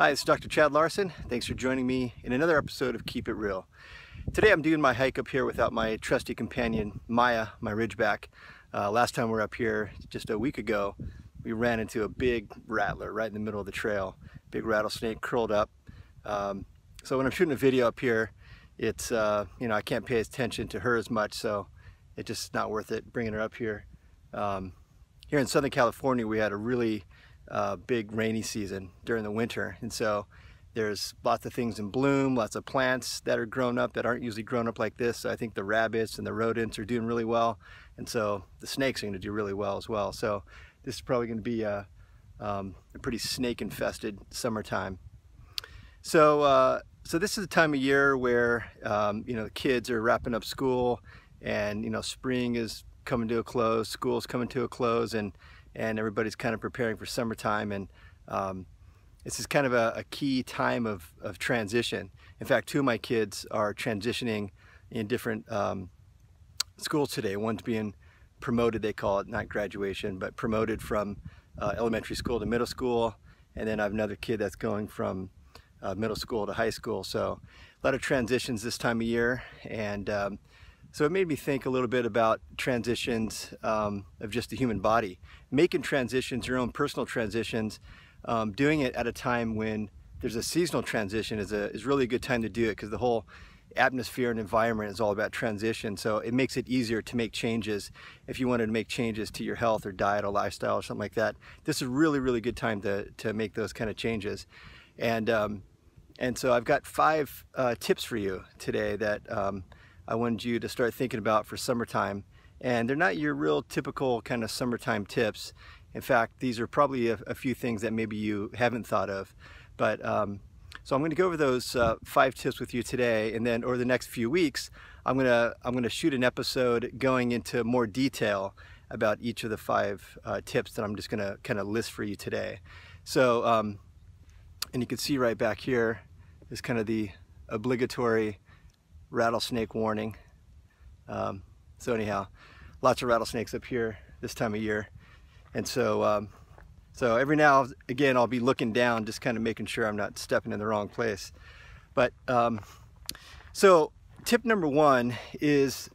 Hi, it's Dr. Chad Larson. Thanks for joining me in another episode of Keep It Real. Today I'm doing my hike up here without my trusty companion, Maya, my Ridgeback. Last time we were up here, just a week ago, we ran into a big rattler right in the middle of the trail. Big rattlesnake curled up. So when I'm shooting a video up here, it's, I can't pay attention to her as much, so it's just not worth it bringing her up here. Here in Southern California, we had a really big rainy season during the winter, and so there's lots of things in bloom, lots of plants that are grown up that aren't usually grown up like this. So I think the rabbits and the rodents are doing really well, and so the snakes are going to do really well as well. So this is probably going to be a pretty snake infested summertime. So this is the time of year where the kids are wrapping up school, and spring is coming to a close, school's coming to a close, and everybody's kind of preparing for summertime. And this is kind of a key time of transition. In fact, two of my kids are transitioning in different schools today. One's being promoted, they call it, not graduation, but promoted from elementary school to middle school. And then I have another kid that's going from middle school to high school. So a lot of transitions this time of year. And so it made me think a little bit about transitions of just the human body. Making transitions, your own personal transitions, doing it at a time when there's a seasonal transition is really a good time to do it, because the whole atmosphere and environment is all about transition. So it makes it easier to make changes. If you wanted to make changes to your health or diet or lifestyle or something like that, this is a really, really good time to make those kind of changes. And so I've got 5 tips for you today that I wanted you to start thinking about for summertime. And they're not your real typical kind of summertime tips. In fact, these are probably a few things that maybe you haven't thought of. But so I'm going to go over those 5 tips with you today, and then over the next few weeks, I'm gonna shoot an episode going into more detail about each of the 5 tips that I'm just gonna kind of list for you today. So, and you can see right back here is kind of the obligatory rattlesnake warning. So anyhow, lots of rattlesnakes up here this time of year. And so, so every now and again, I'll be looking down, just kind of making sure I'm not stepping in the wrong place. But so tip number 1 is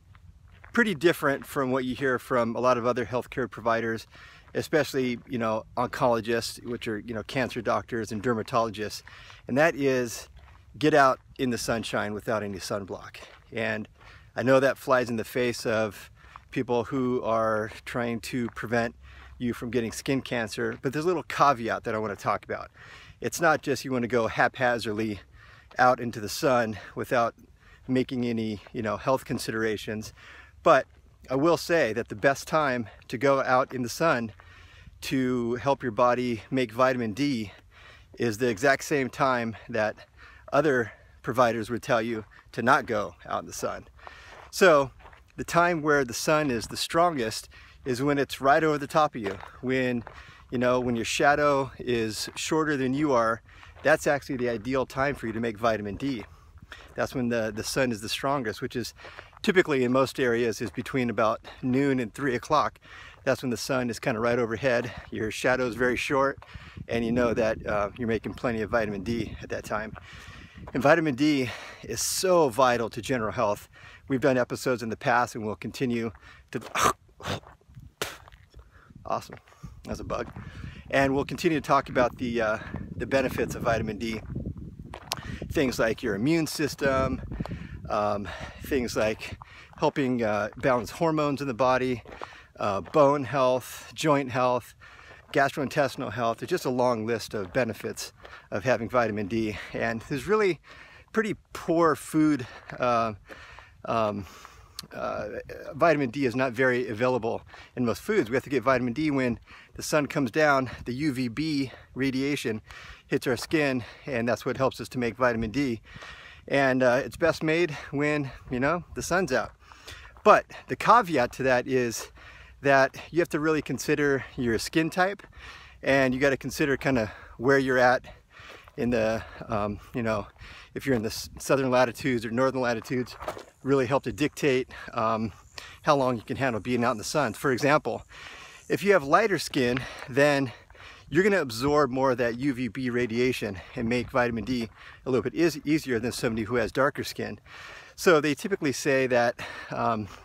pretty different from what you hear from a lot of other healthcare providers, especially, oncologists, which are, cancer doctors and dermatologists. And that is, get out in the sunshine without any sunblock. And I know that flies in the face of people who are trying to prevent you from getting skin cancer, but there's a little caveat that I want to talk about. It's not just you want to go haphazardly out into the sun without making any, health considerations. But I will say that the best time to go out in the sun to help your body make vitamin D is the exact same time that other providers would tell you to not go out in the sun. So the time where the sun is the strongest is when it's right over the top of you. When your shadow is shorter than you are, that's actually the ideal time for you to make vitamin D. That's when the sun is the strongest, which is typically in most areas is between about noon and 3 o'clock. That's when the sun is kind of right overhead. Your shadow is very short, and you know that you're making plenty of vitamin D at that time. And vitamin D is so vital to general health. We've done episodes in the past, and we'll continue to... Awesome, that's a bug. And we'll continue to talk about the benefits of vitamin D. Things like your immune system, things like helping balance hormones in the body, bone health, joint health, gastrointestinal health. There's just a long list of benefits of having vitamin D. And there's really pretty poor food. Vitamin D is not very available in most foods. We have to get vitamin D when the sun comes down. The UVB radiation hits our skin, and that's what helps us to make vitamin D. And it's best made when, the sun's out. But the caveat to that is that you have to really consider your skin type, and you got to consider kind of where you're at in the, if you're in the southern latitudes or northern latitudes, really help to dictate how long you can handle being out in the sun. For example, if you have lighter skin, then you're going to absorb more of that UVB radiation and make vitamin D a little bit easier than somebody who has darker skin. So they typically say that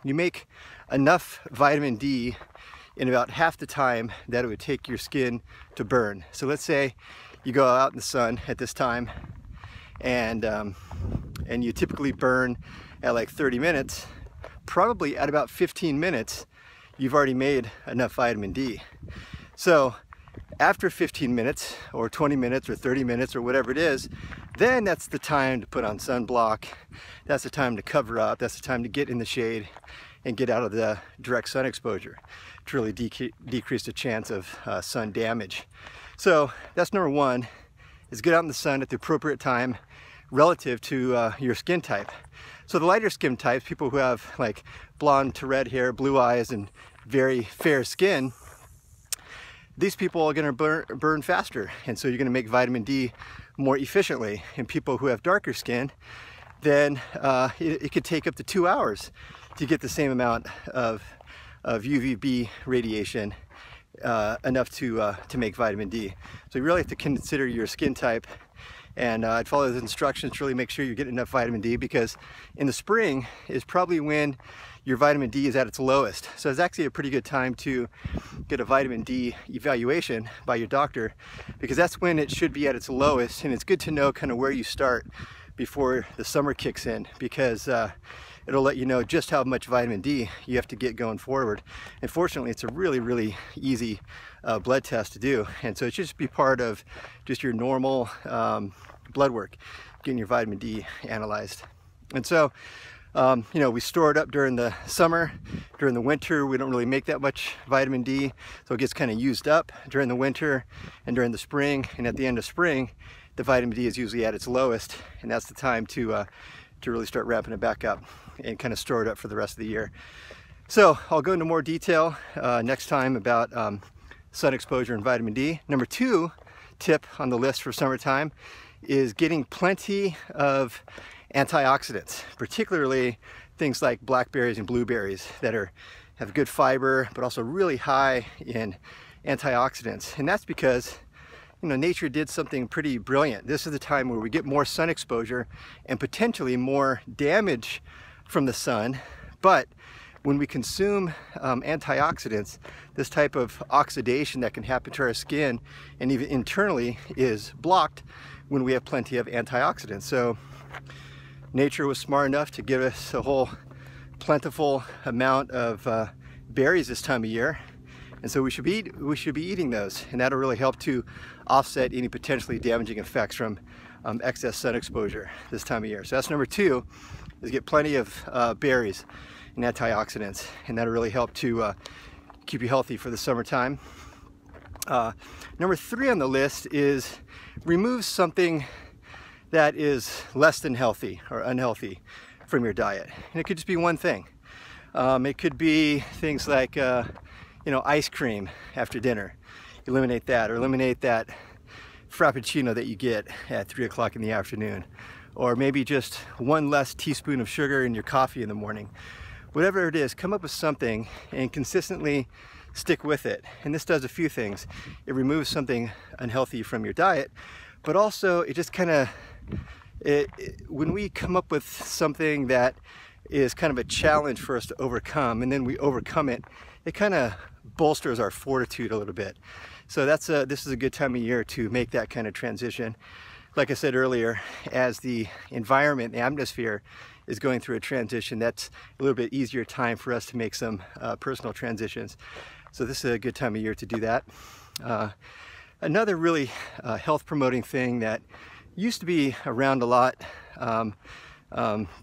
you make enough vitamin D in about half the time that it would take your skin to burn. So let's say you go out in the sun at this time and you typically burn at like 30 minutes. Probably at about 15 minutes, you've already made enough vitamin D. So after 15 minutes or 20 minutes or 30 minutes or whatever it is, then that's the time to put on sunblock. That's the time to cover up. That's the time to get in the shade and get out of the direct sun exposure to really decrease the chance of sun damage. So that's number one, is get out in the sun at the appropriate time relative to your skin type. So the lighter skin types, people who have like blonde to red hair, blue eyes, and very fair skin, these people are going to burn faster, and so you're going to make vitamin D more efficiently. And people who have darker skin, then it could take up to 2 hours to get the same amount of UVB radiation, enough to make vitamin D. So you really have to consider your skin type, and I'd follow those instructions to really make sure you're getting enough vitamin D, because in the spring is probably when your vitamin D is at its lowest. So it's actually a pretty good time to get a vitamin D evaluation by your doctor, because that's when it should be at its lowest, and it's good to know kind of where you start before the summer kicks in, because it'll let you know just how much vitamin D you have to get going forward. And fortunately, it's a really easy blood test to do, and so it should just be part of just your normal blood work, getting your vitamin D analyzed. And so you know, we store it up during the summer. During the winter, we don't really make that much vitamin D, so it gets kind of used up during the winter and during the spring. And at the end of spring, the vitamin D is usually at its lowest, and that's the time to really start ramping it back up and kind of store it up for the rest of the year. So I'll go into more detail next time about sun exposure and vitamin D. Number 2 tip on the list for summertime is getting plenty of antioxidants, particularly things like blackberries and blueberries that have good fiber, but also really high in antioxidants. And that's because, you know, nature did something pretty brilliant. This is the time where we get more sun exposure and potentially more damage from the sun. But when we consume antioxidants, this type of oxidation that can happen to our skin and even internally is blocked when we have plenty of antioxidants. So nature was smart enough to give us a whole plentiful amount of berries this time of year, and so we should be eating those, and that'll really help to offset any potentially damaging effects from excess sun exposure this time of year. So that's number 2, is get plenty of berries and antioxidants, and that'll really help to keep you healthy for the summertime. Number 3 on the list is remove something that is less than healthy or unhealthy from your diet. And it could just be one thing. It could be things like you know, ice cream after dinner. Eliminate that, or eliminate that Frappuccino that you get at 3 o'clock in the afternoon. Or maybe just 1 less teaspoon of sugar in your coffee in the morning. Whatever it is, come up with something and consistently stick with it. And this does a few things. It removes something unhealthy from your diet, but also it just kind of, when we come up with something that is kind of a challenge for us to overcome, and then we overcome it, it kind of bolsters our fortitude a little bit. So this is a good time of year to make that kind of transition. Like I said earlier, as the environment, the atmosphere is going through a transition, that's a little bit easier time for us to make some personal transitions. So this is a good time of year to do that. Another really health promoting thing that used to be around a lot,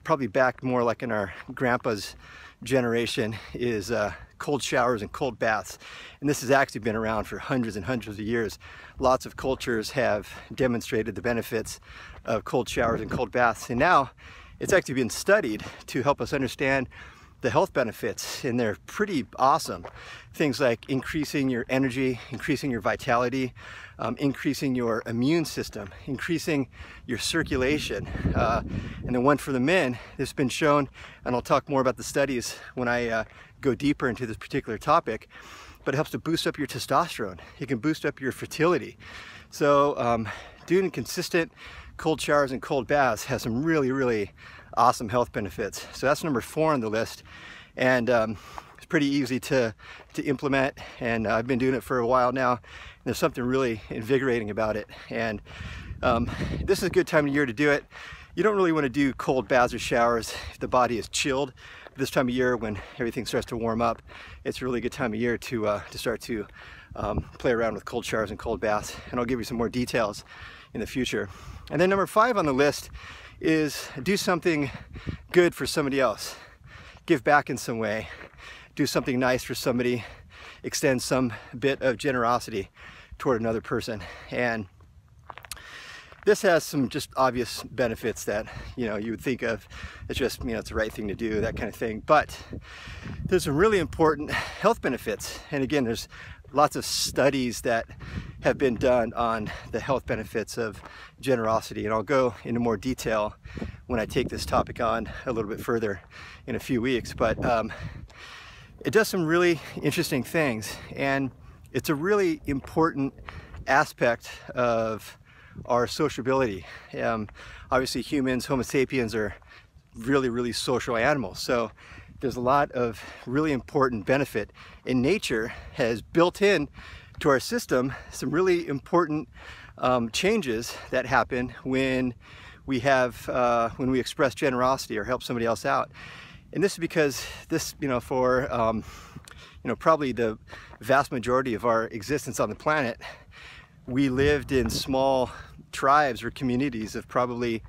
probably back more like in our grandpa's generation, is cold showers and cold baths. And this has actually been around for hundreds and hundreds of years. Lots of cultures have demonstrated the benefits of cold showers and cold baths, and now it's actually been studied to help us understand the health benefits, and they're pretty awesome. Things like increasing your energy, increasing your vitality, increasing your immune system, increasing your circulation. And the one for the men, it's been shown, and I'll talk more about the studies when I go deeper into this particular topic, but it helps to boost up your testosterone. It can boost up your fertility. So doing consistent cold showers and cold baths has some really awesome health benefits. So that's number 4 on the list, and it's pretty easy to implement, and I've been doing it for a while now, and there's something really invigorating about it. And this is a good time of year to do it. You don't really want to do cold baths or showers if the body is chilled. This time of year, when everything starts to warm up, it's a really good time of year to start to play around with cold showers and cold baths, and I'll give you some more details in the future. And then number 5 on the list is do something good for somebody else. Give back in some way. Do something nice for somebody. Extend some bit of generosity toward another person. And this has some just obvious benefits that, you know, you would think of. It's just, you know, it's the right thing to do, that kind of thing. But there's some really important health benefits. And again, there's lots of studies that have been done on the health benefits of generosity. And I'll go into more detail when I take this topic on a little bit further in a few weeks. But it does some really interesting things. And it's a really important aspect of our sociability. Obviously humans, Homo sapiens, are really social animals. So there's a lot of really important benefit. And nature has built in to our system some really important changes that happen when we express generosity or help somebody else out. And this is because this, you know, for you know, probably the vast majority of our existence on the planet, we lived in small tribes or communities of probably,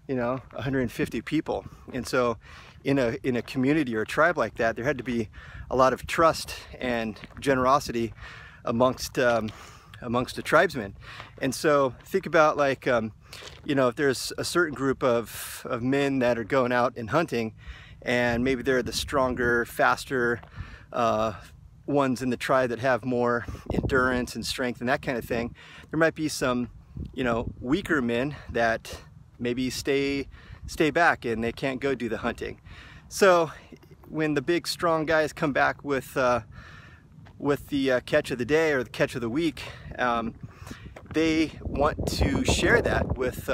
you know, 150 people. And so in a community or a tribe like that, there had to be a lot of trust and generosity amongst the tribesmen. And so think about, like, you know, if there's a certain group of men that are going out and hunting, and maybe they're the stronger, faster ones in the tribe that have more endurance and strength and that kind of thing, there might be some, you know, weaker men that maybe stay back and they can't go do the hunting. So when the big strong guys come back with the catch of the day or the catch of the week, they want to share that with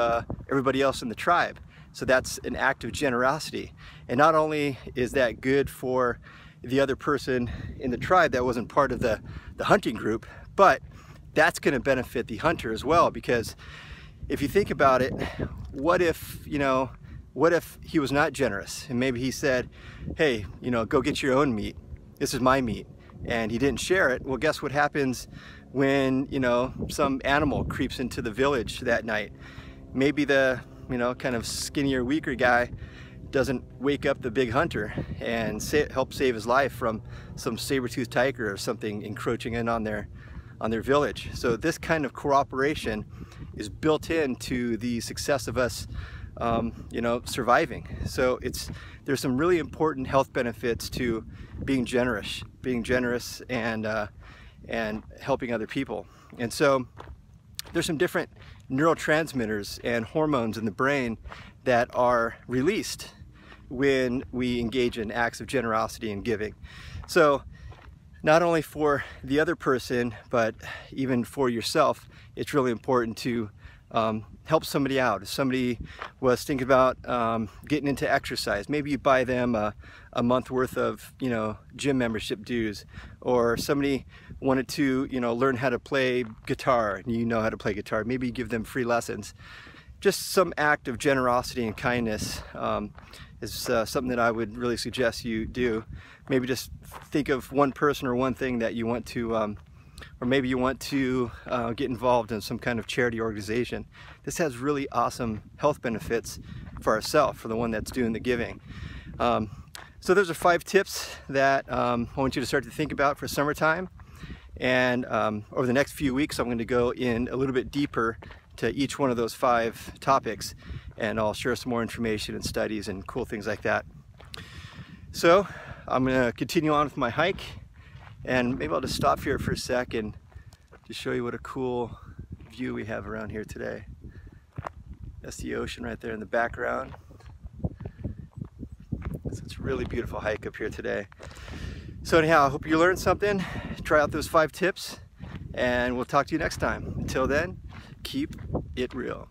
everybody else in the tribe. So that's an act of generosity. And not only is that good for the other person in the tribe that wasn't part of the hunting group, but that's going to benefit the hunter as well. Because if you think about it, what if, you know, what if he was not generous and maybe he said, hey, you know, go get your own meat, this is my meat, and he didn't share it? Well, guess what happens when, you know, some animal creeps into the village that night? Maybe the, you know, kind of skinnier, weaker guy doesn't wake up the big hunter and help save his life from some saber-toothed tiger or something encroaching in on their village. So this kind of cooperation is built into the success of us, you know, surviving. So there's some really important health benefits to being generous and helping other people. And so there's some different neurotransmitters and hormones in the brain that are released when we engage in acts of generosity and giving. So not only for the other person, but even for yourself, it's really important to help somebody out. If somebody was thinking about getting into exercise, maybe you buy them a month worth of, you know, gym membership dues, or somebody wanted to, you know, learn how to play guitar and you know how to play guitar, maybe you give them free lessons. Just some act of generosity and kindness is something that I would really suggest you do. Maybe just think of one person or one thing that you want to, or maybe you want to get involved in some kind of charity organization. This has really awesome health benefits for ourselves, for the one that's doing the giving. So those are 5 tips that I want you to start to think about for summertime. And over the next few weeks, I'm going to go in a little bit deeper to each one of those 5 topics, and I'll share some more information and studies and cool things like that. So I'm going to continue on with my hike, and maybe I'll just stop here for a sec and just show you what a cool view we have around here today. That's the ocean right there in the background. So it's a really beautiful hike up here today. So anyhow, I hope you learned something. Try out those 5 tips and we'll talk to you next time. Until then, keep it real.